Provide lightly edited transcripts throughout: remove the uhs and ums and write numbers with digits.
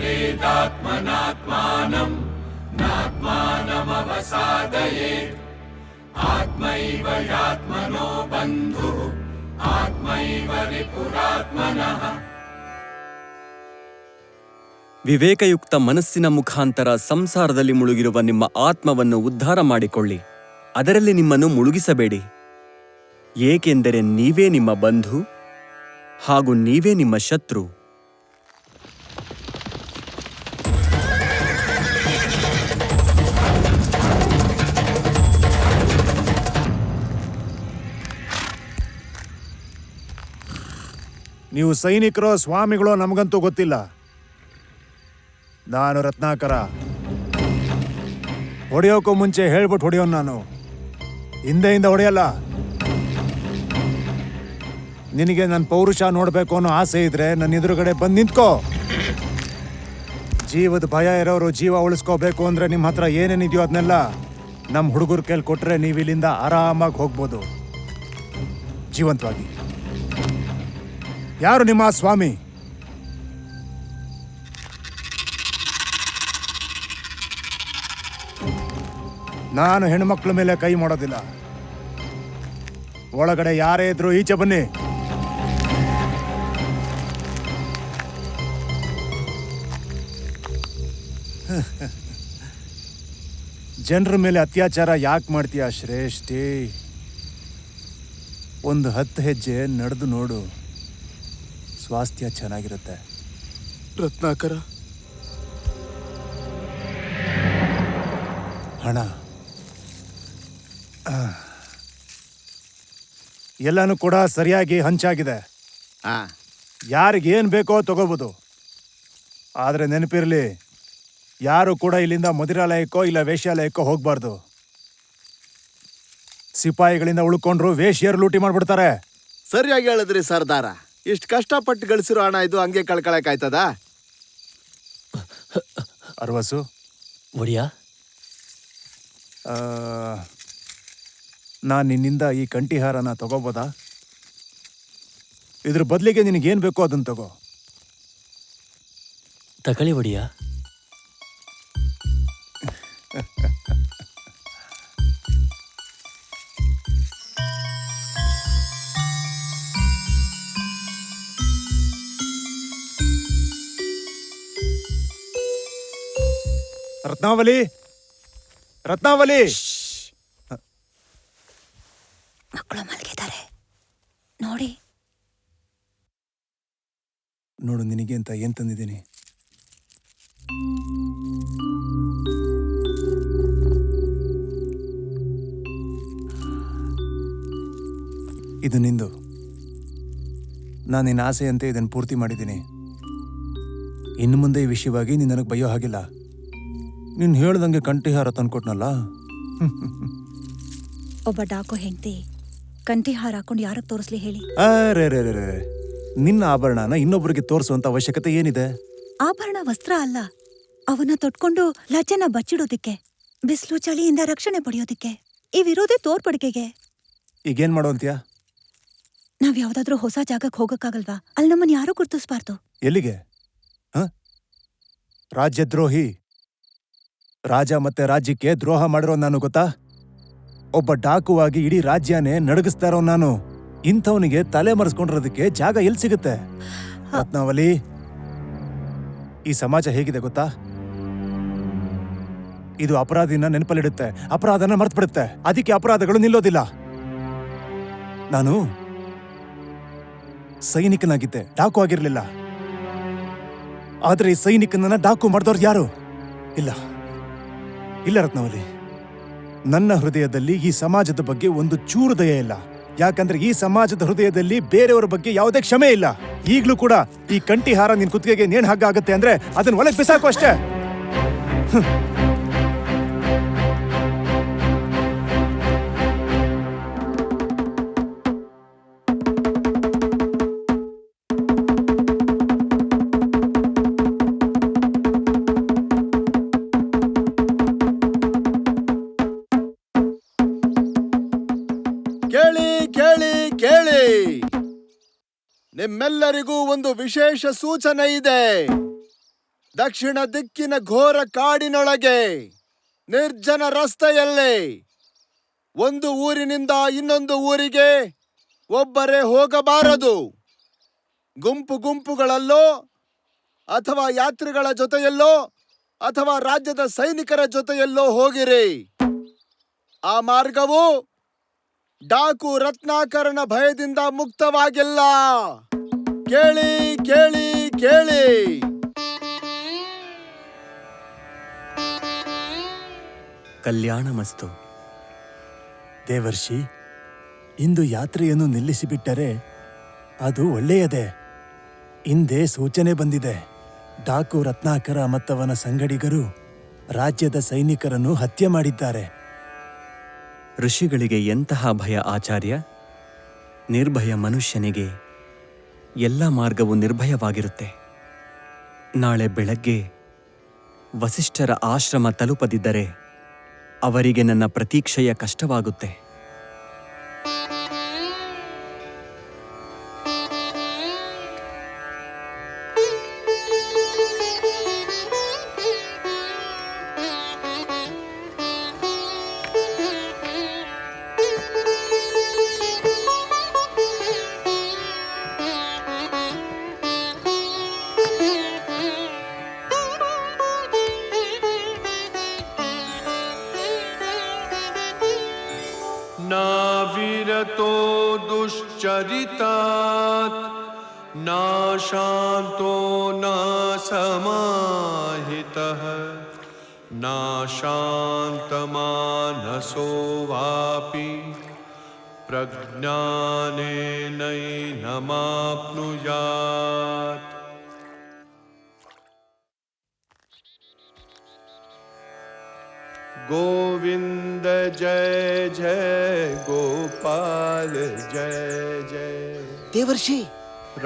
व्यवसादयेदात्मनात्मानं नात्मानमवसादयेत् आत्मैव ह्यात्मनो बन्धुः आत्मैव रिपुरात्मनः. ವಿವೇಕಯುಕ್ತ ಮನಸ್ಸಿನ ಮುಖಾಂತರ ಸಂಸಾರದಲ್ಲಿ ಮುಳುಗಿರುವ ನಿಮ್ಮ ಆತ್ಮವನ್ನು ಉದ್ಧಾರ ಮಾಡಿಕೊಳ್ಳಿ. ಅದರಲ್ಲಿ ನಿಮ್ಮನ್ನು ಮುಳುಗಿಸಬೇಡಿ. ಏಕೆಂದರೆ ನೀವೇ ನಿಮ್ಮ ಬಂಧು ಹಾಗೂ ನೀವೇ ನಿಮ್ಮ ಶತ್ರು. ನೀವು ಸೈನಿಕರೋ ಸ್ವಾಮಿಗಳೋ ನಮಗಂತೂ ಗೊತ್ತಿಲ್ಲ. ನಾನು ರತ್ನಾಕರ. ಹೊಡೆಯೋಕ್ಕೂ ಮುಂಚೆ ಹೇಳ್ಬಿಟ್ಟು ಹೊಡೆಯೋನು ನಾನು. ಹಿಂದೆಯಿಂದ ಹೊಡೆಯಲ್ಲ. ನಿನಗೆ ನನ್ನ ಪೌರುಷ ನೋಡಬೇಕು ಅನ್ನೋ ಆಸೆ ಇದ್ರೆ ನನ್ನ ಎದುರುಗಡೆ ಬಂದು ನಿಂತ್ಕೋ. ಜೀವದ ಭಯ ಇರೋರು ಜೀವ ಉಳಿಸ್ಕೋಬೇಕು ಅಂದ್ರೆ ನಿಮ್ಮ ಹತ್ರ ಏನೇನಿದೆಯೋ ಅದನ್ನೆಲ್ಲ ನಮ್ಮ ಹುಡುಗರ ಕೈಲಿ ಕೊಟ್ರೆ ನೀವು ಇಲ್ಲಿಂದ ಆರಾಮಾಗಿ ಹೋಗ್ಬೋದು ಜೀವಂತವಾಗಿ. ಯಾರು ನಿಮ್ಮ ಸ್ವಾಮಿ? ನಾನು ಹೆಣ್ಮಕ್ಳ ಮೇಲೆ ಕೈ ಮಾಡೋದಿಲ್ಲ. ಒಳಗಡೆ ಯಾರೇ ಇದ್ರು ಈಚೆ ಬನ್ನಿ. ಜನರ ಮೇಲೆ ಅತ್ಯಾಚಾರ ಯಾಕೆ ಮಾಡ್ತೀಯ ಶ್ರೇಷ್ಠಿ? ಒಂದು 10 ಹೆಜ್ಜೆ ನಡೆದು ನೋಡು, ಸ್ವಾಸ್ಥ್ಯ ಚೆನ್ನಾಗಿರುತ್ತೆ. ರತ್ನಾಕರ, ಹಣ ಎಲ್ಲನೂ ಕೂಡ ಸರಿಯಾಗಿ ಹಂಚಾಗಿದೆ. ಯಾರಿಗೇನು ಬೇಕೋ ತಗೋಬೋದು. ಆದರೆ ನೆನಪಿರಲಿ, ಯಾರು ಕೂಡ ಇಲ್ಲಿಂದ ಮದಿರಾಲಯಕ್ಕೋ ಇಲ್ಲ ವೇಶ್ಯಾಲಯಕ್ಕೋ ಹೋಗ್ಬಾರ್ದು. ಸಿಪಾಯಿಗಳಿಂದ ಉಳ್ಕೊಂಡ್ರು ವೇಶ್ಯರು ಲೂಟಿ ಮಾಡ್ಬಿಡ್ತಾರೆ. ಸರಿಯಾಗಿ ಹೇಳಿದ್ರಿ ಸರ್ದಾರ. ಇಷ್ಟು ಕಷ್ಟಪಟ್ಟು ಗಳಿಸಿರೋ ಹಣ ಇದು ಹಂಗೆ ಕಳ್ಕೊಳಕಾಯ್ತದ? ಅರ್ವಸು ಒಡಿಯ, ನಾನು ನಿನ್ನಿಂದ ಈ ಕಂಠಿಹಾರನ ತಗೋಬೋದಾ? ಇದ್ರ ಬದಲಿಗೆ ನಿನಗೇನು ಬೇಕೋ ಅದನ್ನು ತಗೋ. ತಗೊಳ್ಳಿ ಒಡಿಯ. ರತ್ನಾವಲಿ, ರತ್ನಾವಲಿ, ಮಕ್ಕಳು ಮಲಗಿದ್ದಾರೆ ನೋಡಿ. ನೋಡು, ನಿನಗೆ ಅಂತ ಏನ್ ತಂದಿದ್ದೀನಿ. ಇದು ನಿಂದು. ನಾನು ನಿನ್ನ ಆಸೆಯಂತೆ ಇದನ್ನು ಪೂರ್ತಿ ಮಾಡಿದ್ದೀನಿ. ಇನ್ನು ಮುಂದೆ ಈ ವಿಷಯವಾಗಿ ನೀನು ನನಗೆ ಬಯ್ಯೋ ಹಾಗಿಲ್ಲ. ನೀನು ಹೇಳ್ದಂಗೆ ಕಂಠಿಹಾರ ತಂದ್ಕೊಟ್ನಲ್ಲ. ಒಬ್ಬ ಡಾಕು ಹೆಂಡತಿ ಕಂಠಿಹಾರ ಹಾಕೊಂಡು ಯಾರಿಗೆ ತೋರಿಸ್ಲಿ ಹೇಳಿ? ಅರೆ ರೇ ರೇ ರೇ, ನಿನ್ನ ಆಭರಣನ ಇನ್ನೊಬ್ಬರಿಗೆ ತೋರಿಸುವಂತ ಅವಶ್ಯಕತೆ ಏನಿದೆ? ಆಭರಣ ವಸ್ತ್ರ ಅಲ್ಲ, ಅವನ್ನ ತೊಟ್ಕೊಂಡು ಲಜ್ಜೆನ ಬಚ್ಚಿಡೋದಿಕ್ಕೆ, ಬಿಸಿಲು ಚಳಿಯಿಂದ ರಕ್ಷಣೆ ಪಡೆಯೋದಿಕ್ಕೆ. ಇವಿರೋದೇ ತೋರ್ಪಡಿಕೆಗೆ. ಈಗೇನ್ ಮಾಡುವಂತ್ಯಾ? ನಾವ್ ಯಾವ್ದಾದ್ರೂ ಹೊಸ ಜಾಗಕ್ಕೆ ಹೋಗಕ್ಕಾಗಲ್ವಾ? ಅಲ್ಲಿ ನಮ್ಮನ್ನ ಯಾರು ಗುರ್ತಿಸ್ಬಾರ್ದು. ಎಲ್ಲಿಗೆ? ರಾಜ್ಯದ್ರೋಹಿ. ರಾಜ ಮತ್ತೆ ರಾಜ್ಯಕ್ಕೆ ದ್ರೋಹ ಮಾಡಿರೋ ನಾನು ಗೊತ್ತಾ? ಒಬ್ಬ ಡಾಕುವಾಗಿ ಇಡೀ ರಾಜ್ಯನೇ ನಡಗಿಸ್ತಾ ಇರೋ ನಾನು. ಇಂಥವನಿಗೆ ತಲೆ ಮರೆಸ್ಕೊಂಡಿರೋದಕ್ಕೆ ಜಾಗ ಎಲ್ಲಿ ಸಿಗುತ್ತೆ? ರತ್ನಾವಲಿ, ಈ ಸಮಾಜ ಹೇಗಿದೆ ಗೊತ್ತಾ? ಇದು ಅಪರಾಧಿನ ನೆನಪಲ್ಲಿಡುತ್ತೆ, ಅಪರಾಧನ ಮರ್ತ್ಬಿಡುತ್ತೆ. ಅದಕ್ಕೆ ಅಪರಾಧಗಳು ನಿಲ್ಲೋದಿಲ್ಲ. ನಾನು ಸೈನಿಕನಾಗಿದ್ದೆ, ಡಾಕು ಆಗಿರ್ಲಿಲ್ಲ. ಆದ್ರೆ ಈ ಸೈನಿಕನನ್ನ ಡಾಕು ಮಾಡಿದವ್ರು ಯಾರು? ಇಲ್ಲ ಇಲ್ಲ ರತ್ನಾವಲಿ, ನನ್ನ ಹೃದಯದಲ್ಲಿ ಈ ಸಮಾಜದ ಬಗ್ಗೆ ಒಂದು ಚೂರು ದಯೆ ಇಲ್ಲ. ಯಾಕಂದ್ರೆ ಈ ಸಮಾಜದ ಹೃದಯದಲ್ಲಿ ಬೇರೆಯವರ ಬಗ್ಗೆ ಯಾವುದೇ ಕ್ಷಮೆ ಇಲ್ಲ. ಈಗ್ಲೂ ಕೂಡ ಈ ಕಂಠಿಹಾರ ನಿನ್ ಕುತ್ತಿಗೆಗೆ ನೇಣು ಹಗ್ಗ ಆಗುತ್ತೆ ಅಂದ್ರೆ ಅದನ್ನ ಒಳಗೆ ಬಿಸಾಕು ಅಷ್ಟೇ. ಕೇಳಿ ಕೇಳಿ ಕೇಳಿ, ನಿಮ್ಮೆಲ್ಲರಿಗೂ ಒಂದು ವಿಶೇಷ ಸೂಚನೆ ಇದೆ. ದಕ್ಷಿಣ ದಿಕ್ಕಿನ ಘೋರ ಕಾಡಿನೊಳಗೆ ನಿರ್ಜನ ರಸ್ತೆಯಲ್ಲಿ ಒಂದು ಊರಿನಿಂದ ಇನ್ನೊಂದು ಊರಿಗೆ ಒಬ್ಬರೇ ಹೋಗಬಾರದು. ಗುಂಪು ಗುಂಪುಗಳಲ್ಲೋ ಅಥವಾ ಯಾತ್ರಿಗಳ ಜೊತೆಯಲ್ಲೋ ಅಥವಾ ರಾಜ್ಯದ ಸೈನಿಕರ ಜೊತೆಯಲ್ಲೋ ಹೋಗಿರಿ. ಆ ಮಾರ್ಗವು ಡಾಕು ರತ್ನಾಕರನ ಭಯದಿಂದ ಮುಕ್ತವಾಗಿಲ್ಲ. ಕೇಳಿ ಕೇಳಿ ಕೇಳಿ. ಕಲ್ಯಾಣಮಸ್ತು. ದೇವರ್ಷಿ, ಇಂದು ಯಾತ್ರೆಯನ್ನು ನಿಲ್ಲಿಸಿಬಿಟ್ಟರೆ ಅದು ಒಳ್ಳೆಯದೇ. ಹಿಂದೆ ಸೂಚನೆ ಬಂದಿದೆ. ಡಾಕು ರತ್ನಾಕರ ಮತ್ತವನ ಸಂಗಡಿಗರು ರಾಜ್ಯದ ಸೈನಿಕರನ್ನು ಹತ್ಯೆ ಮಾಡಿದ್ದಾರೆ. ಋಷಿಗಳಿಗೆ ಎಂತಹ ಭಯ ಆಚಾರ್ಯ? ನಿರ್ಭಯ ಮನುಷ್ಯನಿಗೆ ಎಲ್ಲ ಮಾರ್ಗವೂ ನಿರ್ಭಯವಾಗಿರುತ್ತೆ. ನಾಳೆ ಬೆಳಗ್ಗೆ ವಸಿಷ್ಠರ ಆಶ್ರಮ ತಲುಪದಿದ್ದರೆ ಅವರಿಗೆ ನನ್ನ ಪ್ರತೀಕ್ಷೆಯ ಕಷ್ಟವಾಗುತ್ತೆ. नाविरतो दुश्चरितात् ना शान्तो न समाहितः ना शान्तमानसो वापि प्रज्ञानेनैनमाप्नुयात्. गोविंद जय जय गोपाल जय जय. ದೇವರ್ಷಿ,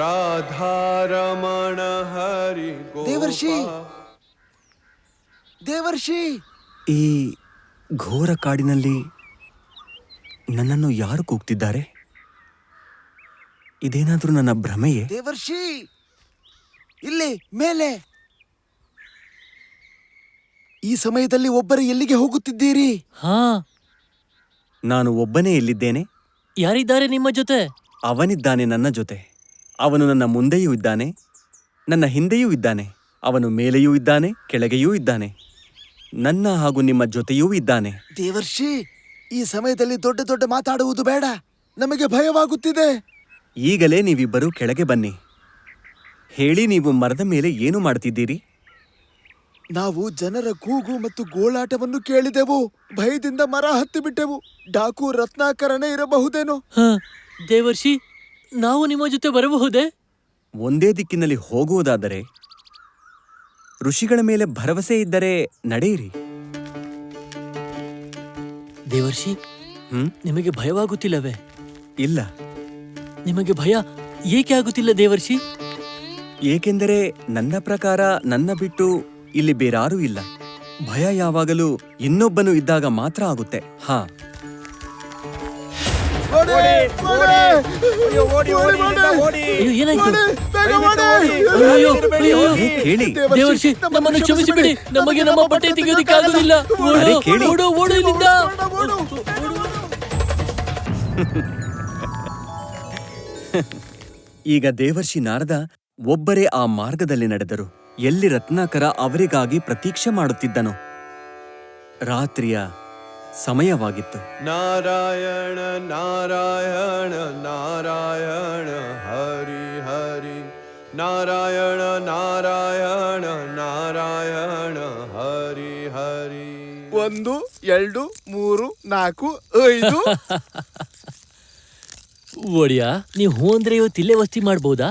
राधारमण हरि ದೇವರ್ಷಿ, गोपाल. ದೇವರ್ಷಿ, ಈ ಘೋರ ಕಾಡಿನಲ್ಲಿ ನನ್ನನ್ನು ಯಾರು ಕೂಗ್ತಿದ್ದಾರೆ? ಇದೇನಾದ್ರೂ ನನ್ನ ಭ್ರಮೆಯೇ? ದೇವರ್ಷಿ, ಇಲ್ಲಿ ಮೇಲೆ. ಈ ಸಮಯದಲ್ಲಿ ಒಬ್ಬರೇ ಎಲ್ಲಿಗೆ ಹೋಗುತ್ತಿದ್ದೀರಿ? ಹಾ, ನಾನು ಒಬ್ಬನೇ ಎಲ್ಲಿದ್ದೇನೆ? ಯಾರಿದ್ದಾರೆ ನಿಮ್ಮ ಜೊತೆ? ಅವನಿದ್ದಾನೆ ನನ್ನ ಜೊತೆ. ಅವನು ನನ್ನ ಮುಂದೆಯೂ ಇದ್ದಾನೆ, ನನ್ನ ಹಿಂದೆಯೂ ಇದ್ದಾನೆ. ಅವನು ಮೇಲೆಯೂ ಇದ್ದಾನೆ, ಕೆಳಗೆಯೂ ಇದ್ದಾನೆ. ನನ್ನ ಹಾಗೂ ನಿಮ್ಮ ಜೊತೆಯೂ ಇದ್ದಾನೆ. ದೇವರ್ಷಿ, ಈ ಸಮಯದಲ್ಲಿ ದೊಡ್ಡ ದೊಡ್ಡ ಮಾತಾಡುವುದು ಬೇಡ. ನಮಗೆ ಭಯವಾಗುತ್ತಿದೆ. ಈಗಲೇ ನೀವಿಬ್ಬರೂ ಕೆಳಗೆ ಬನ್ನಿ. ಹೇಳಿ, ನೀವು ಮರದ ಮೇಲೆ ಏನು ಮಾಡ್ತಿದ್ದೀರಿ? ನಾವು ಜನರ ಕೂಗು ಮತ್ತು ಗೋಳಾಟವನ್ನು ಕೇಳಿದೆವು. ಭಯದಿಂದ ಮರ ಹತ್ತಿ ಬಿಟ್ಟೆವು. ಡಾಕು ರತ್ನಾಕರನೇ ಇರಬಹುದೇನೋ? ಹ, ದೇವರ್ಷಿ, ನಾವು ನಿಮ್ಮ ಜೊತೆ ಬರಬಹುದೇ? ಒಂದೇ ದಿಕ್ಕಿನಲ್ಲಿ ಹೋಗುವುದಾದರೆ, ಋಷಿಗಳ ಮೇಲೆ ಭರವಸೆ ಇದ್ದರೆ ನಡೆಯಿರಿ. ದೇವರ್ಷಿ, ನಿಮಗೆ ಭಯವಾಗುತ್ತಿಲ್ಲವೇ? ಇಲ್ಲ. ನಿಮಗೆ ಭಯ ಏಕೆ ಆಗುತ್ತಿಲ್ಲ ದೇವರ್ಷಿ? ಏಕೆಂದರೆ ನನ್ನ ಪ್ರಕಾರ ನನ್ನ ಬಿಟ್ಟು ಇಲ್ಲಿ ಬೇರಾರೂ ಇಲ್ಲ. ಭಯ ಯಾವಾಗಲೂ ಇನ್ನೊಬ್ಬನು ಇದ್ದಾಗ ಮಾತ್ರ ಆಗುತ್ತೆ. ಹಾ, ಅಯ್ಯೋ, ಏನಾಯ್ತು? ಅಯ್ಯೋ, ಅಯ್ಯೋ, ಅರೆ ಕೇಳಿ. ದೇವರ್ಷಿ, ನಮ್ಮನ್ನು ಕ್ಷಮಿಸಿಬಿಡಿ. ನಮಗೆ ನಮ್ಮ ಬಟ್ಟೆ ತೆಗೆಯೋದಿಕ್ಕಾಗುವುದಿಲ್ಲ. ಅರೆ ಕೇಳಿ. ಓಡು, ಓಡು ಇಲ್ಲಿಂದ. ಈಗ ದೇವರ್ಷಿ ನಾರದ ಒಬ್ಬರೇ ಆ ಮಾರ್ಗದಲ್ಲಿ ನಡೆದರು. ಎಲ್ಲಿ ರತ್ನಾಕರ ಅವರಿಗಾಗಿ ಪ್ರತೀಕ್ಷೆ ಮಾಡುತ್ತಿದ್ದನು. ರಾತ್ರಿಯ ಸಮಯವಾಗಿತ್ತು. नारायण नारायण नारायण हरि हरि नारायण नारायण नारायण हरि हरि. 1 2 3 4 5. ಒಡಿಯ, ನೀವು ಹೂ ಅಂದ್ರೆ ಇವತ್ತು ಇಲ್ಲೇ ವಸ್ತಿ ಮಾಡ್ಬೋದಾ?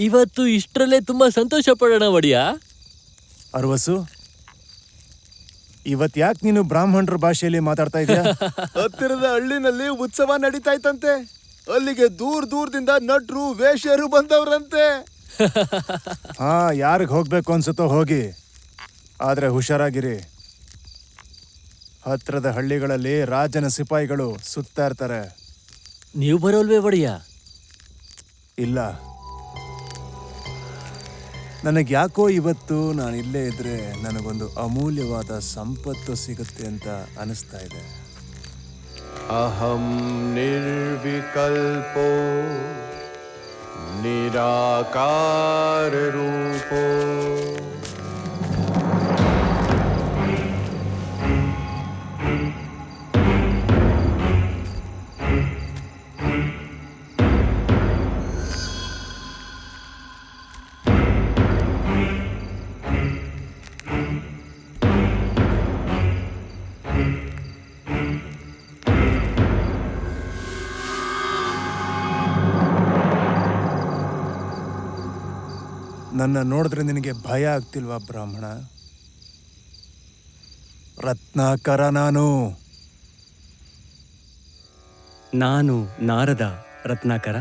ಇವತ್ತು ಇಷ್ಟರಲ್ಲೇ ತುಂಬಾ ಸಂತೋಷ ಪಡೋಣ ಒಡಿಯ. ಅರ್ವಸು, ಇವತ್ ಯಾಕೆ ನೀನು ಬ್ರಾಹ್ಮಣರ ಭಾಷೆಯಲ್ಲಿ ಮಾತಾಡ್ತಾ ಇದೀಯಾ? ಹತ್ತಿರದ ಹಳ್ಳಿನಲ್ಲಿ ಉತ್ಸವ ನಡೀತಾ ಇತ್ತಂತೆ. ಅಲ್ಲಿಗೆ ದೂರದಿಂದ ನಟ್ರು ವೇಶ್ಯರು ಬಂದವ್ರಂತೆ. ಹಾ, ಯಾರಿಗ್ ಹೋಗ್ಬೇಕು ಅನ್ಸುತ್ತೋ ಹೋಗಿ, ಆದ್ರೆ ಹುಷಾರಾಗಿರಿ. ಹತ್ರದ ಹಳ್ಳಿಗಳಲ್ಲಿ ರಾಜನ ಸಿಪಾಯಿಗಳು ಸುತ್ತಾ ಇರ್ತಾರೆ. ನೀವು ಬರೋಲ್ವೇ ಒಡಿಯ? ಇಲ್ಲ, ನನಗೆ ಯಾಕೋ ಇವತ್ತು ನಾನು ಇಲ್ಲೇ ಇದ್ರೆ ನನಗೊಂದು ಅಮೂಲ್ಯವಾದ ಸಂಪತ್ತು ಸಿಗುತ್ತೆ ಅಂತ ಅನಿಸ್ತಾ ಇದೆ. अहं निर्विकल्पो निराकाररूपो ನನ್ನ ನೋಡಿದ್ರೆ ನಿನಗೆ ಭಯ ಆಗ್ತಿಲ್ವಾ ಬ್ರಾಹ್ಮಣ? ರತ್ನಾಕರ ನಾನು. ನಾನು ನಾರದ ರತ್ನಾಕರ,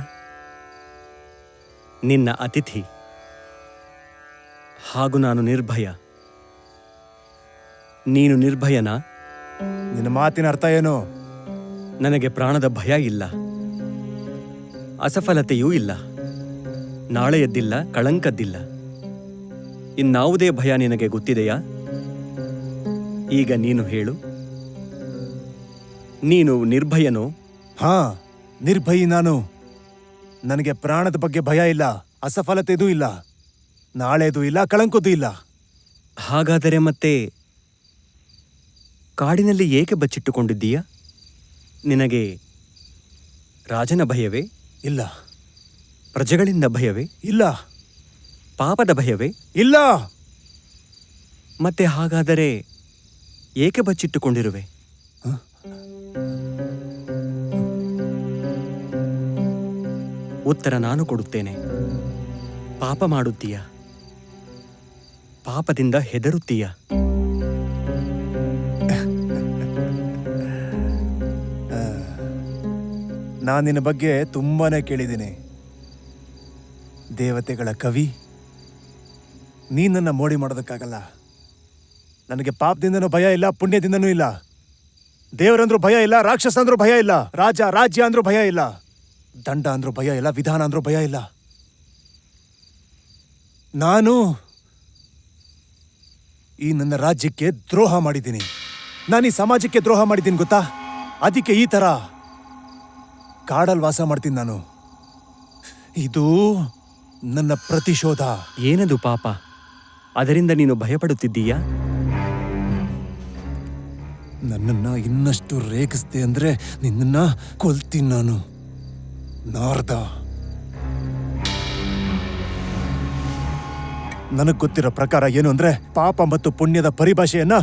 ನಿನ್ನ ಅತಿಥಿ. ಹಾಗೂ ನಾನು ನಿರ್ಭಯ. ನೀನು ನಿರ್ಭಯನಾ? ನಿನ್ನ ಮಾತಿನ ಅರ್ಥ ಏನು? ನನಗೆ ಪ್ರಾಣದ ಭಯ ಇಲ್ಲ, ಅಸಫಲತೆಯೂ ಇಲ್ಲ, ನಾಳೆಯದ್ದಿಲ್ಲ, ಕಳಂಕದ್ದಿಲ್ಲ. ಇನ್ನಾವುದೇ ಭಯ ನಿನಗೆ ಗೊತ್ತಿದೆಯಾ? ಈಗ ನೀನು ಹೇಳು, ನೀನು ನಿರ್ಭಯನೋ? ಹಾ, ನಿರ್ಭಯಿ ನಾನು. ನನಗೆ ಪ್ರಾಣದ ಬಗ್ಗೆ ಭಯ ಇಲ್ಲ, ಅಸಫಲತೆದೂ ಇಲ್ಲ, ನಾಳೆದೂ ಇಲ್ಲ, ಕಳಂಕದೂ ಇಲ್ಲ. ಹಾಗಾದರೆ ಮತ್ತೆ ಕಾಡಿನಲ್ಲಿ ಏಕೆ ಬಚ್ಚಿಟ್ಟುಕೊಂಡಿದ್ದೀಯಾ? ನಿನಗೆ ರಾಜನ ಭಯವೇ? ಇಲ್ಲ. ಪ್ರಜೆಗಳಿಂದ ಭಯವೇ? ಇಲ್ಲ. ಪಾಪದ ಭಯವೇ? ಇಲ್ಲ. ಮತ್ತೆ ಹಾಗಾದರೆ ಏಕೆ ಬಚ್ಚಿಟ್ಟುಕೊಂಡಿರುವೆ? ಉತ್ತರ ನಾನು ಕೊಡುತ್ತೇನೆ. ಪಾಪ ಮಾಡುತ್ತೀಯ, ಪಾಪದಿಂದ ಹೆದರುತ್ತೀಯ. ನಾನು ನಿನ್ನ ಬಗ್ಗೆ ತುಂಬಾನೇ ಕೇಳಿದ್ದೀನಿ. ದೇವತೆಗಳ ಕವಿ, ನೀನನ್ನ ಮೋಡಿ ಮಾಡೋದಕ್ಕಾಗಲ್ಲ. ನನಗೆ ಪಾಪದಿಂದನೂ ಭಯ ಇಲ್ಲ, ಪುಣ್ಯದಿಂದನೂ ಇಲ್ಲ. ದೇವರಂದ್ರೂ ಭಯ ಇಲ್ಲ, ರಾಕ್ಷಸ ಅಂದ್ರೂ ಭಯ ಇಲ್ಲ, ರಾಜ ರಾಜ್ಯ ಅಂದ್ರೂ ಭಯ ಇಲ್ಲ, ದಂಡ ಅಂದ್ರೂ ಭಯ ಇಲ್ಲ, ವಿಧಾನ ಅಂದ್ರೂ ಭಯ ಇಲ್ಲ. ನಾನು ಈ ನನ್ನ ರಾಜ್ಯಕ್ಕೆ ದ್ರೋಹ ಮಾಡಿದ್ದೀನಿ. ನಾನು ಈ ಸಮಾಜಕ್ಕೆ ದ್ರೋಹ ಮಾಡಿದ್ದೀನಿ ಗೊತ್ತಾ? ಅದಕ್ಕೆ ಈ ತರ ಕಾಡಲ್ಲಿ ವಾಸ ಮಾಡ್ತೀನಿ ನಾನು. ಇದು ನನ್ನ ಪ್ರತಿಶೋಧ. ಏನದು ಪಾಪ? ಅದರಿಂದ ನೀನು ಭಯಪಡುತ್ತಿದ್ದೀಯಾ? ನನ್ನನ್ನ ಇನ್ನಷ್ಟು ರೇಗಿಸ್ದೆ ಅಂದ್ರೆ ನಿನ್ನನ್ನ ಕೊಲ್ತೀನಿ ನಾನು, ನಾರದ. ನನಗ್ ಗೊತ್ತಿರೋ ಪ್ರಕಾರ ಏನು ಅಂದ್ರೆ, ಪಾಪ ಮತ್ತು ಪುಣ್ಯದ ಪರಿಭಾಷೆಯನ್ನ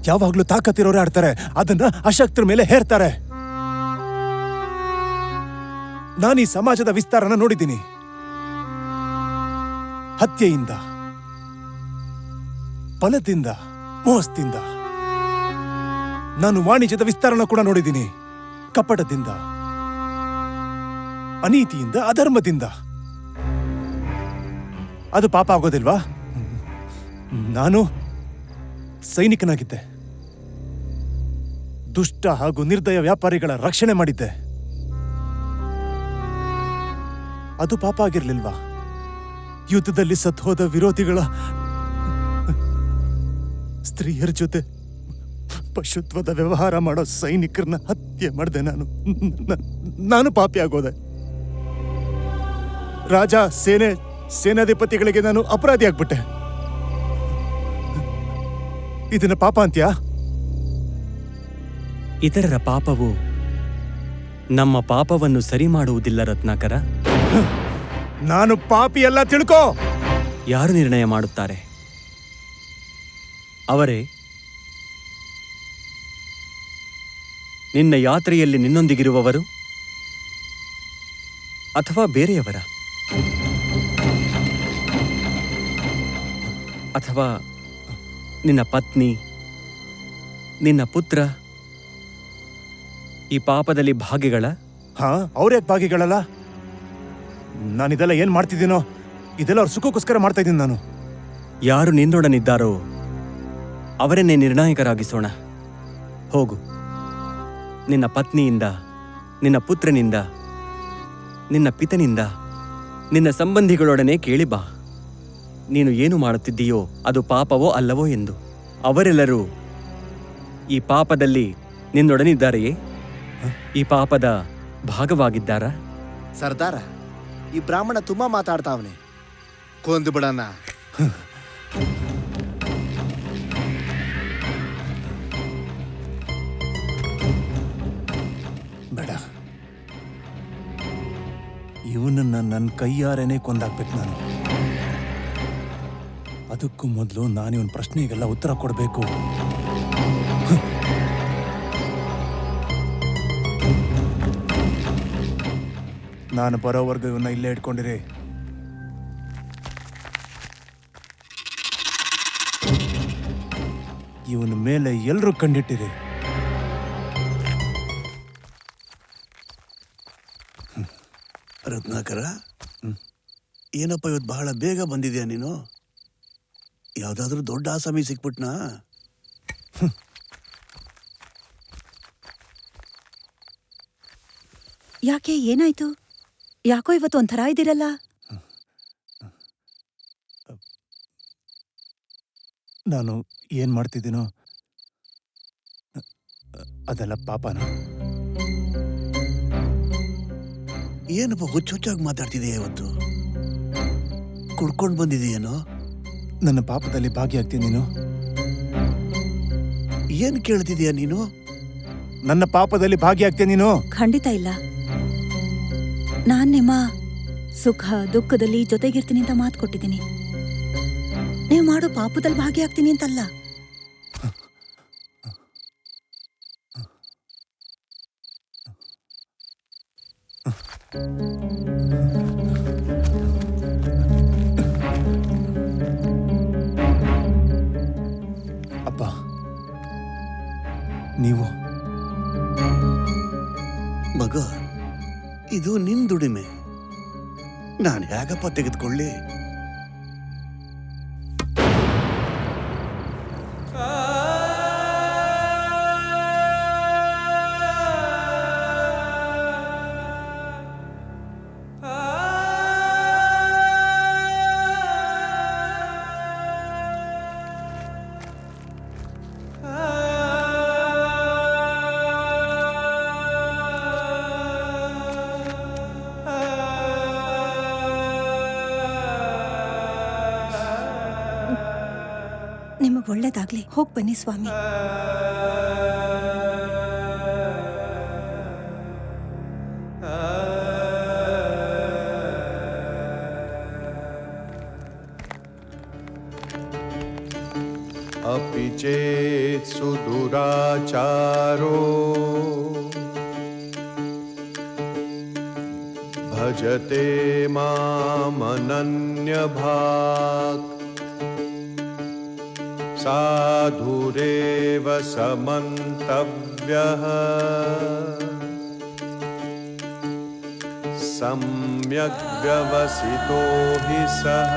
ಯಾವಾಗ್ಲೂ ತಾಕತ್ತಿರೋರೇ ಆಡ್ತಾರೆ, ಅದನ್ನ ಅಶಕ್ತರ ಮೇಲೆ ಹೇರ್ತಾರೆ. ನಾನು ಈ ಸಮಾಜದ ವಿಸ್ತಾರನ ನೋಡಿದ್ದೀನಿ. ಹತ್ಯೆಯಿಂದ, ಬಲದಿಂದ, ಮೋಸದಿಂದ. ನಾನು ವಾಣಿಜ್ಯದ ವಿಸ್ತಾರನ ಕೂಡ ನೋಡಿದ್ದೀನಿ. ಕಪಟದಿಂದ, ಅನೀತಿಯಿಂದ, ಅಧರ್ಮದಿಂದ. ಅದು ಪಾಪ ಆಗೋದಿಲ್ವಾ? ನಾನು ಸೈನಿಕನಾಗಿದ್ದೆ. ದುಷ್ಟ ಹಾಗೂ ನಿರ್ದಯ ವ್ಯಾಪಾರಿಗಳ ರಕ್ಷಣೆ ಮಾಡಿದ್ದೆ. ಅದು ಪಾಪ ಆಗಿರ್ಲಿಲ್ವಾ? ಯುದ್ಧದಲ್ಲಿ ಸತ್ತೋದ ವಿರೋಧಿಗಳ ಸ್ತ್ರೀಯರ ಜೊತೆ ಪಶುತ್ವದ ವ್ಯವಹಾರ ಮಾಡೋ ಸೈನಿಕರನ್ನ ಹತ್ಯೆ ಮಾಡಿದೆ ನಾನು ಪಾಪಿ ಆಗೋದೆ. ರಾಜ, ಸೇನಾಧಿಪತಿಗಳಿಗೆ ನಾನು ಅಪರಾಧಿ ಆಗ್ಬಿಟ್ಟೆ. ಇದನ್ನ ಪಾಪ ಅಂತ್ಯಾ? ಇತರರ ಪಾಪವು ನಮ್ಮ ಪಾಪವನ್ನು ಸರಿ ಮಾಡುವುದಿಲ್ಲ ರತ್ನಾಕರ. ನಾನು ಪಾಪಿ ಎಲ್ಲ ತಿಳ್ಕೋ. ಯಾರು ನಿರ್ಣಯ ಮಾಡುತ್ತಾರೆ? ಅವರೇ? ನಿನ್ನ ಯಾತ್ರೆಯಲ್ಲಿ ನಿನ್ನೊಂದಿಗಿರುವವರು ಅಥವಾ ಬೇರೆಯವರ? ಅಥವಾ ನಿನ್ನ ಪತ್ನಿ, ನಿನ್ನ ಪುತ್ರ ಈ ಪಾಪದಲ್ಲಿ ಭಾಗಿಗಳ? ಹಾ, ಅವ್ರ್ಯಾಕೆ ಭಾಗಿಗಳಲ್ಲ? ನಾನಿದೆಲ್ಲ ಏನ್ ಮಾಡ್ತಿದ್ದೀನೋ ಇದೆಲ್ಲ ಅವ್ರ ಸುಖಕ್ಕೋಸ್ಕರ ಮಾಡ್ತಾ ಇದ್ದೀನಿ ನಾನು. ಯಾರು ನಿನ್ನೊಡನಿದ್ದಾರೋ ಅವರನ್ನೇ ನಿರ್ಣಾಯಕರಾಗಿಸೋಣ. ಹೋಗು, ನಿನ್ನ ಪತ್ನಿಯಿಂದ, ನಿನ್ನ ಪುತ್ರನಿಂದ, ನಿನ್ನ ಪಿತನಿಂದ ನಿನ್ನ ಸಂಬಂಧಿಗಳೊಡನೆ ಕೇಳಿ ಬಾ, ನೀನು ಏನು ಮಾಡುತ್ತಿದ್ದೀಯೋ ಅದು ಪಾಪವೋ ಅಲ್ಲವೋ ಎಂದು. ಅವರೆಲ್ಲರೂ ಈ ಪಾಪದಲ್ಲಿ ನಿನ್ನೊಡನಿದ್ದಾರೆಯೇ? ಈ ಪಾಪದ ಭಾಗವಾಗಿದ್ದಾರಾ? ಸರ್ದಾರ, ಈ ಬ್ರಾಹ್ಮಣ ತುಂಬಾ ಮಾತಾಡ್ತಾವನೆ, ಕೊಂದು ಬಿಡಣ. ಬೇಡ, ಇವನನ್ನ ನನ್ನ ಕೈಯಾರೇನೆ ಕೊಂದಾಕ್ಬೇಕು ನಾನು. ಅದಕ್ಕೂ ಮೊದಲು ನಾನು ಇವನ್ ಪ್ರಶ್ನೆಗೆಲ್ಲ ಉತ್ತರ ಕೊಡಬೇಕು. ನಾನು ಬರೋವರೆಗೂ ಇವನ್ನ ಇಲ್ಲೇ ಇಟ್ಕೊಂಡಿರಿ. ಇವನ ಮೇಲೆ ಎಲ್ರೂ ಕಂಡಿಟ್ಟಿರಿ. ರತ್ನಾಕರ, ಏನಪ್ಪ ಇವತ್ತು ಬಹಳ ಬೇಗ ಬಂದಿದ್ಯಾ ನೀನು? ಯಾವ್ದಾದ್ರೂ ದೊಡ್ಡ ಆಸಾಮಿ ಸಿಕ್ಬಿಟ್ನಾ? ಯಾಕೆ, ಏನಾಯ್ತು? ಯಾಕೋ ಇವತ್ತು ಒಂಥರ ಇದ್ದೀರಲ್ಲ? ನಾನು ಏನ್ ಮಾಡ್ತಿದ್ದೀನೋ ಅದೆಲ್ಲ ಪಾಪನ? ಏನಪ್ಪ ಹುಚ್ಚಾಗಿ ಮಾತಾಡ್ತಿದೀಯ ಇವತ್ತು? ಕುಡ್ಕೊಂಡು ಬಂದಿದೀಯೇನೋ? ನನ್ನ ಪಾಪದಲ್ಲಿ ಭಾಗಿಯಾಗ್ತೀನಿ ನೀನು? ಏನ್ ಕೇಳ್ತಿದೀಯ ನೀನು? ನನ್ನ ಪಾಪದಲ್ಲಿ ಭಾಗಿಯಾಗ್ತೀನಿ ನೀನು? ಖಂಡಿತ ಇಲ್ಲ. ನಾನ್ ನಿಮ್ಮ ಸುಖ ದುಃಖದಲ್ಲಿ ಜೊತೆಗಿರ್ತೀನಿ ಅಂತ ಮಾತು ಕೊಟ್ಟಿದ್ದೀನಿ. ನೀವು ಮಾಡೋ ಪಾಪದಲ್ಲಿ ಭಾಗಿಯಾಗ್ತೀನಿ ಅಂತಲ್ಲ. ಅಪ್ಪ, ನೀವು ಮಗ, ಇದು ನಿನ್ ದುಡಿಮೆ, ನಾನು ಹೇಗಪ್ಪ ತೆಗೆದುಕೊಳ್ಳಿ? ನಿಮಗ್ ಒಳ್ಳೇದಾಗ್ಲಿ. ಹೋಗ್ ಬನ್ನಿ ಸ್ವಾಮಿ. अपि चेत् सुदुराचारो भजते मामनन्यभाक् साधुरेव समन्तव्यः सम्यक् व्यवसितो हि सः।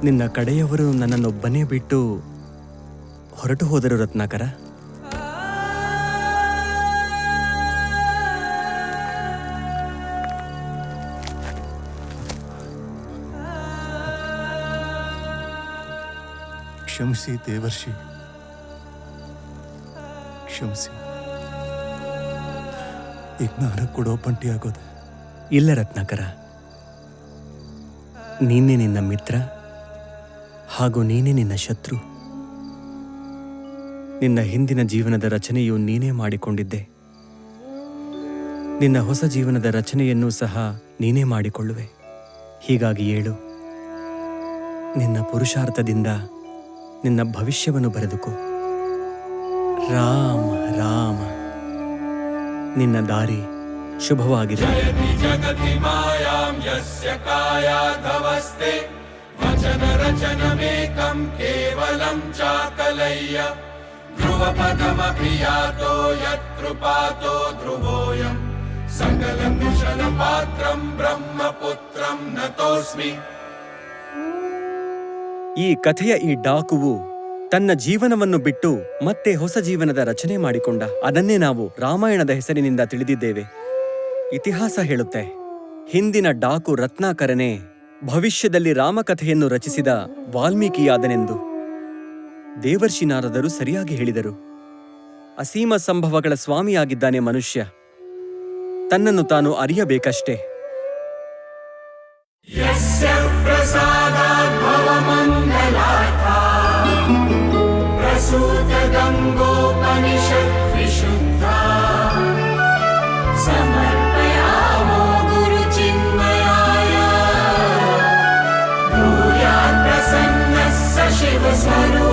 ನಿನ್ನ ಕಡೆಯವರು ನನ್ನನ್ನೊಬ್ಬನೇ ಬಿಟ್ಟು ಹೊರಟು ಹೋದರು ರತ್ನಾಕರ. ಕ್ಷಮಿಸಿ ದೇವರ್ಷಿ, ಕ್ಷಮಿಸಿ. ಈಗ ನಾನು ಕೂಡ ಒಬ್ಬಂಟಿ ಆಗೋದು? ಇಲ್ಲ ರತ್ನಾಕರ, ನೀನೇ ನಿನ್ನ ಮಿತ್ರ ಹಾಗೂ ನೀನೇ ನಿನ್ನ ಶತ್ರು. ನಿನ್ನ ಹಿಂದಿನ ಜೀವನದ ರಚನೆಯು ನೀನೇ ಮಾಡಿಕೊಂಡಿದ್ದೆ. ನಿನ್ನ ಹೊಸ ಜೀವನದ ರಚನೆಯನ್ನೂ ಸಹ ನೀನೇ ಮಾಡಿಕೊಳ್ಳುವೆ. ಹೀಗಾಗಿ ಏಳು, ನಿನ್ನ ಪುರುಷಾರ್ಥದಿಂದ ನಿನ್ನ ಭವಿಷ್ಯವನ್ನು ಬರೆದುಕೋ. ರಾಮ ರಾಮ. ನಿನ್ನ ದಾರಿ ಶುಭವಾಗಿರಲಿ. ಜಗತಿ ಮಾಯಾಂ ಯಸ್ಯ ಕಾಯಾಧವಸ್ತೆ ವಚನ ರಚನಮೇಕಂ ಕೇವಲಂ ಚಾಕಲಯ್ಯ ಧ್ರುವಪದಮಪಿ ಯಾತೋ ಯತ್ಕೃಪಾತೋ ಧ್ರುವೋಯಂ ಸಕಲಂ ಕುಶಲ ಪಾತ್ರಂ ಬ್ರಹ್ಮಪುತ್ರಂ ನತೋಸ್ಮಿ. ಈ ಕಥೆಯ ಈ ಡಾಕುವು ತನ್ನ ಜೀವನವನ್ನು ಬಿಟ್ಟು ಮತ್ತೆ ಹೊಸ ಜೀವನದ ರಚನೆ ಮಾಡಿಕೊಂಡ. ಅದನ್ನೇ ನಾವು ರಾಮಾಯಣದ ಹೆಸರಿನಿಂದ ತಿಳಿದಿದ್ದೇವೆ. ಇತಿಹಾಸ ಹೇಳುತ್ತೆ, ಹಿಂದಿನ ಡಾಕು ರತ್ನಾಕರನೇ ಭವಿಷ್ಯದಲ್ಲಿ ರಾಮಕಥೆಯನ್ನು ರಚಿಸಿದ ವಾಲ್ಮೀಕಿಯಾದನೆಂದು. ದೇವರ್ಷಿ ನಾರದರು ಸರಿಯಾಗಿ ಹೇಳಿದರು. ಅಸೀಮ ಸಂಭವಗಳ ಸ್ವಾಮಿಯಾಗಿದ್ದಾನೆ ಮನುಷ್ಯ. ತನ್ನನ್ನು ತಾನು ಅರಿಯಬೇಕಷ್ಟೇ. यस्य प्रसादात् भवमङ्गलार्था प्रसूत गङ्गोपनिषत् विशुद्धा समर्पयामो गुरुचिन्मयाय भूयात् प्रसन्नः स शिवस्वरूपः